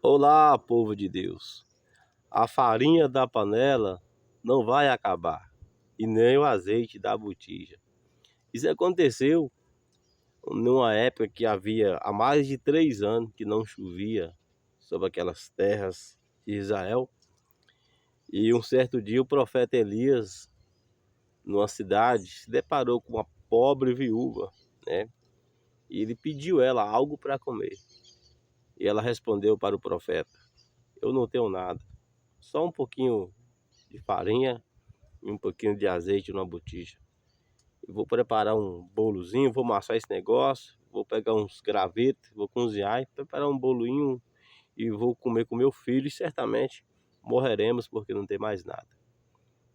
Olá, povo de Deus. A farinha da panela não vai acabar, e nem o azeite da botija. Isso aconteceu numa época que havia há mais de 3 anos que não chovia sobre aquelas terras de Israel. E um certo dia o profeta Elias, numa cidade, se deparou com uma pobre viúva, né? E ele pediu ela algo para comer. E ela respondeu para o profeta: Eu não tenho nada, só um pouquinho de farinha e um pouquinho de azeite numa botija. Eu vou preparar um bolozinho, vou amassar esse negócio, vou pegar uns gravetos, vou cozinhar e preparar um bolinho e vou comer com meu filho e certamente morreremos porque não tem mais nada.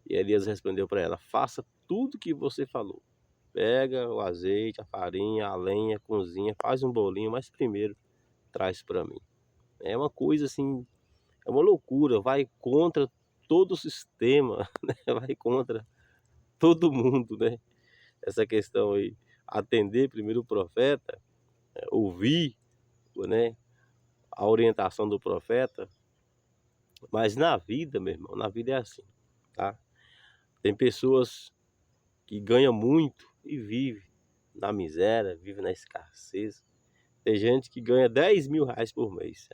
E Elias respondeu para ela: faça tudo que você falou. Pega o azeite, a farinha, a lenha, cozinha, faz um bolinho, mas primeiro traz para mim. É uma coisa assim, é uma loucura, vai contra todo o sistema, né? Vai contra todo mundo, né? Essa questão aí, atender primeiro o profeta, ouvir, né, a orientação do profeta, mas na vida, meu irmão, na vida é assim, tá? Tem pessoas que ganham muito e vivem na miséria, vivem na escassez. Tem gente que ganha 10 mil reais por mês,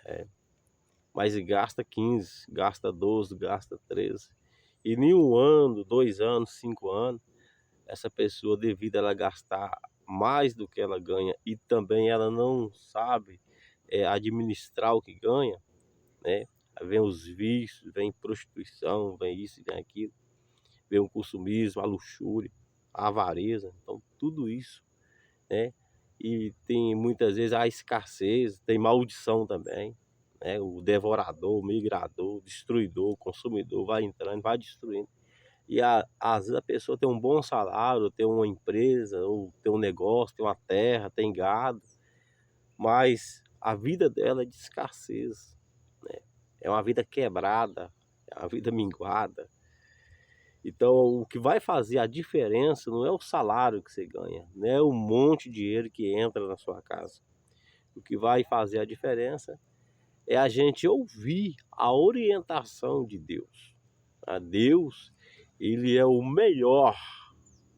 mas gasta 15, gasta 12, gasta 13. E em um ano, 2 anos, 5 anos, essa pessoa, devido a ela gastar mais do que ela ganha e também ela não sabe administrar o que ganha, né? Aí vem os vícios, vem prostituição, vem isso, vem aquilo, vem o consumismo, a luxúria, a avareza, então tudo isso, né? E tem muitas vezes a escassez, tem maldição também, né? O devorador, o migrador, o destruidor, o consumidor vai entrando, vai destruindo. E às vezes a pessoa tem um bom salário, tem uma empresa, ou tem um negócio, tem uma terra, tem gado, mas a vida dela é de escassez, né? É uma vida quebrada, é uma vida minguada. Então, o que vai fazer a diferença não é o salário que você ganha, não é o monte de dinheiro que entra na sua casa. O que vai fazer a diferença é a gente ouvir a orientação de Deus. A Deus, ele é o melhor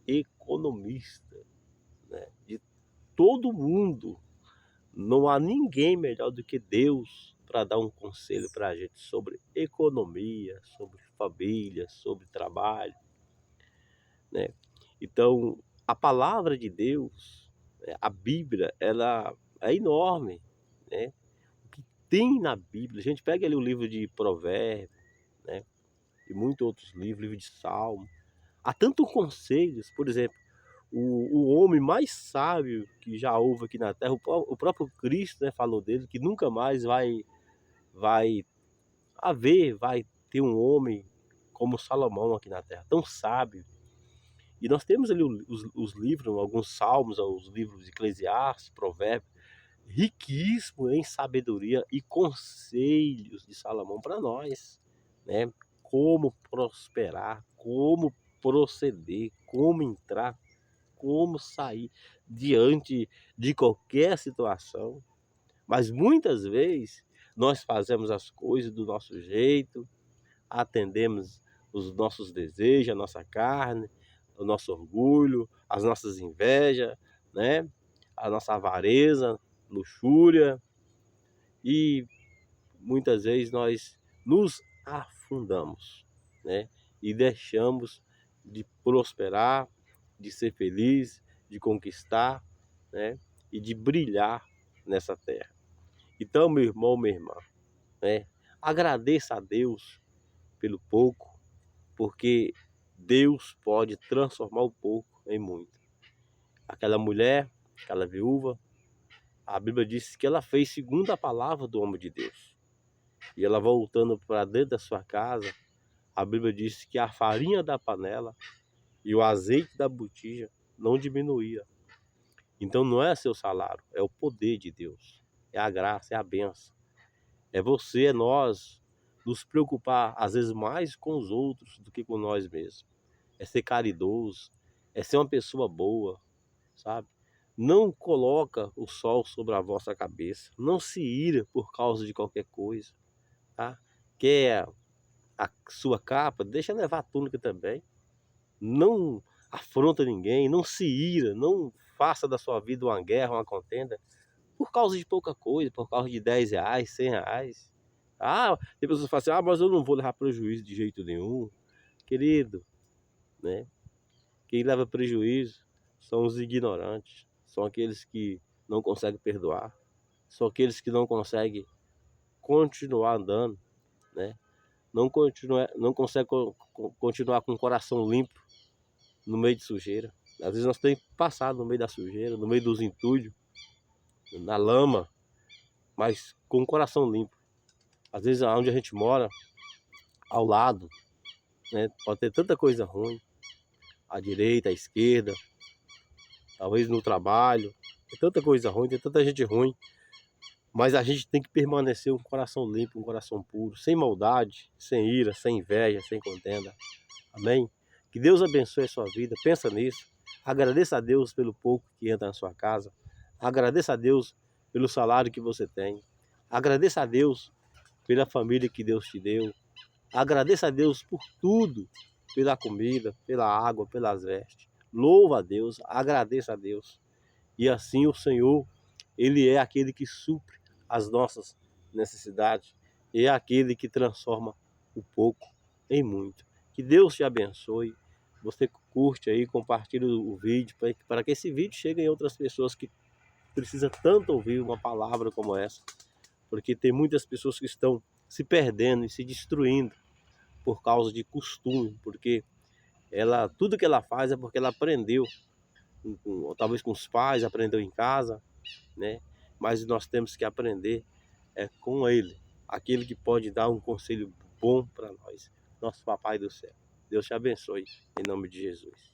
economista, né, de todo mundo. Não há ninguém melhor do que Deus para dar um conselho para a gente sobre economia, sobre família, sobre trabalho, né? Então, a palavra de Deus, a Bíblia, ela é enorme, né? O que tem na Bíblia, a gente pega ali o livro de Provérbios, né? E muitos outros livros, livro de Salmo. Há tantos conselhos, por exemplo, o homem mais sábio que já houve aqui na Terra, o próprio Cristo, né, falou dele, que nunca mais vai vai ter um homem como Salomão aqui na Terra, tão sábio. E nós temos ali os livros, alguns salmos, os livros de Eclesiastes, Provérbios, riquíssimo em sabedoria e conselhos de Salomão para nós, né? Como prosperar, como proceder, como entrar, como sair diante de qualquer situação. Mas muitas vezes nós fazemos as coisas do nosso jeito, atendemos os nossos desejos, a nossa carne, o nosso orgulho, as nossas invejas, né? A nossa avareza, luxúria, e muitas vezes nós nos afundamos, né? E deixamos de prosperar, de ser feliz, de conquistar, né? E de brilhar nessa terra. Então, meu irmão, minha irmã, né? Agradeça a Deus pelo pouco, porque Deus pode transformar o pouco em muito. Aquela mulher, aquela viúva, a Bíblia diz que ela fez segundo a palavra do homem de Deus. E ela voltando para dentro da sua casa, a Bíblia diz que a farinha da panela e o azeite da botija não diminuía. Então não é seu salário, é o poder de Deus, é a graça, é a bênção. É você, é nós, nos preocupar às vezes mais com os outros do que com nós mesmos. É ser caridoso, é ser uma pessoa boa, sabe? Não coloca o sol sobre a vossa cabeça. Não se ira por causa de qualquer coisa, tá? Quer a sua capa, deixa levar a túnica também. Não afronta ninguém, não se ira, não faça da sua vida uma guerra, uma contenda, por causa de pouca coisa, por causa de R$ 10, R$ 100. Ah, tem pessoas que falam assim, ah, mas eu não vou levar prejuízo de jeito nenhum. Querido, né? Quem leva prejuízo são os ignorantes, são aqueles que não conseguem perdoar, são aqueles que não conseguem continuar andando, né? Não consegue continuar com o coração limpo no meio de sujeira. Às vezes nós temos que passar no meio da sujeira, no meio dos entulhos, na lama, mas com o coração limpo. Às vezes onde a gente mora, ao lado, né, pode ter tanta coisa ruim, à direita, à esquerda, talvez no trabalho, tem tanta coisa ruim, tem tanta gente ruim, mas a gente tem que permanecer um coração limpo, um coração puro, sem maldade, sem ira, sem inveja, sem contenda. Amém? Que Deus abençoe a sua vida, pensa nisso. Agradeça a Deus pelo pouco que entra na sua casa. Agradeça a Deus pelo salário que você tem. Agradeça a Deus pela família que Deus te deu. Agradeça a Deus por tudo, pela comida, pela água, pelas vestes. Louva a Deus, agradeça a Deus. E assim o Senhor, Ele é aquele que supre as nossas necessidades. É aquele que transforma o pouco em muito. Que Deus te abençoe. Você curte aí, compartilha o vídeo para que esse vídeo chegue em outras pessoas que precisam tanto ouvir uma palavra como essa. Porque tem muitas pessoas que estão se perdendo e se destruindo por causa de costume, porque tudo que ela faz é porque ela aprendeu, talvez com os pais, aprendeu em casa, né? Mas nós temos que aprender com Ele, aquele que pode dar um conselho bom para nós, nosso Papai do céu. Deus te abençoe, em nome de Jesus.